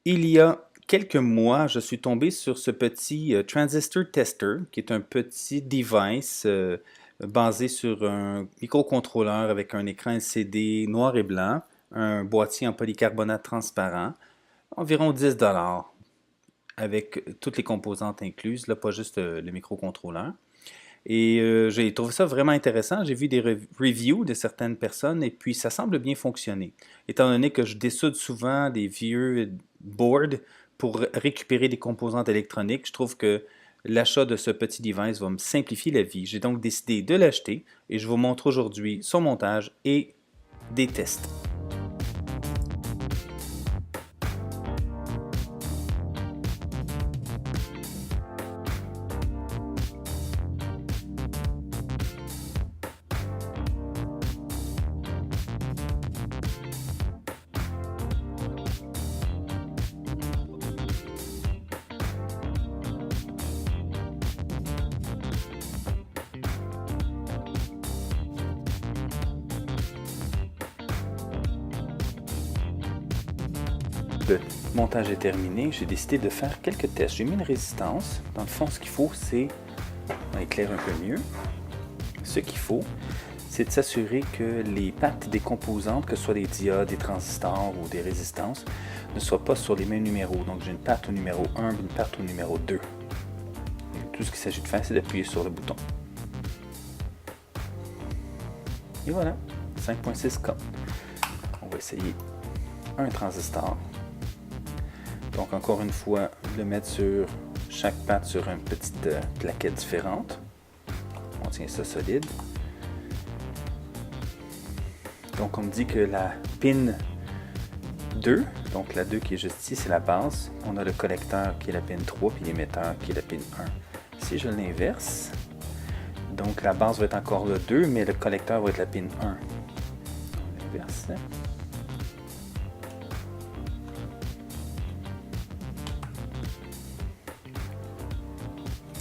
Il y a quelques mois, je suis tombé sur ce petit transistor tester, qui est un petit device basé sur un microcontrôleur avec un écran LCD noir et blanc, un boîtier en polycarbonate transparent, environ 10 $ avec toutes les composantes incluses, là, pas juste le microcontrôleur. Et j'ai trouvé ça vraiment intéressant. J'ai vu des reviews de certaines personnes et puis ça semble bien fonctionner. Étant donné que je dessoude souvent des vieux boards pour récupérer des composantes électroniques, je trouve que l'achat de ce petit device va me simplifier la vie. J'ai donc décidé de l'acheter et je vous montre aujourd'hui son montage et des tests. Le montage est terminé, j'ai décidé de faire quelques tests. J'ai mis une résistance. Dans le fond, ce qu'il faut, c'est, on éclaire un peu mieux, ce qu'il faut, c'est de s'assurer que les pattes des composantes, que ce soit des diodes, des transistors ou des résistances, ne soient pas sur les mêmes numéros. Donc j'ai une patte au numéro 1 et une patte au numéro 2. Et tout ce qu'il s'agit de faire, c'est d'appuyer sur le bouton. Et voilà, 5.6K. On va essayer un transistor. Donc encore une fois, le mettre sur chaque patte sur une petite plaquette différente. On tient ça solide. Donc on me dit que la pin 2, donc la 2 qui est juste ici, c'est la base. On a le collecteur qui est la pin 3, puis l'émetteur qui est la pin 1. Si je l'inverse, donc la base va être encore le 2, mais le collecteur va être la pin 1. On l'inverse.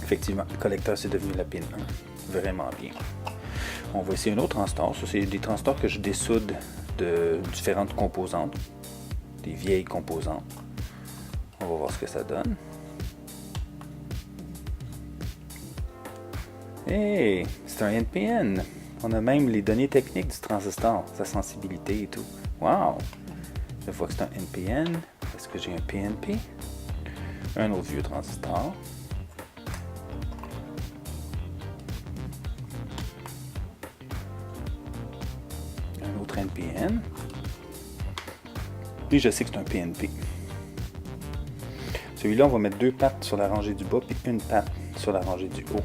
Effectivement, le collecteur c'est devenu la pin 1. Vraiment bien. On va essayer un autre transistor. Ça, c'est des transistors que je dessoude de différentes composantes, des vieilles composantes. On va voir ce que ça donne. Hey, c'est un NPN. On a même les données techniques du transistor, sa sensibilité et tout. Wow! Je vois que c'est un NPN. Est-ce que j'ai un PNP? Un autre vieux transistor. Un autre NPN. Et je sais que c'est un PNP. Celui-là, on va mettre deux pattes sur la rangée du bas puis une patte sur la rangée du haut.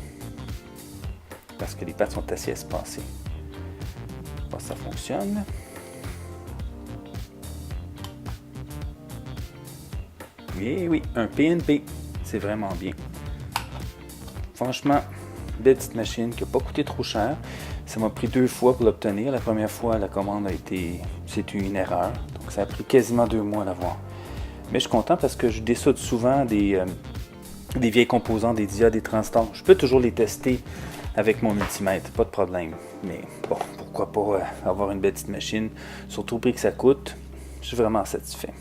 Parce que les pattes sont assez espacées. On va voir si ça fonctionne. Oui, oui, un PNP. C'est vraiment bien. Franchement, belle petite machine qui n'a pas coûté trop cher. Ça m'a pris 2 fois pour l'obtenir. La première fois, la commande a été... C'était une erreur. Donc ça a pris quasiment 2 mois à l'avoir. Mais je suis content parce que je dessoude souvent des vieilles composants, des diodes, des transistors. Je peux toujours les tester avec mon multimètre, pas de problème. Mais bon, pourquoi pas avoir une belle petite machine, surtout au prix que ça coûte. Je suis vraiment satisfait.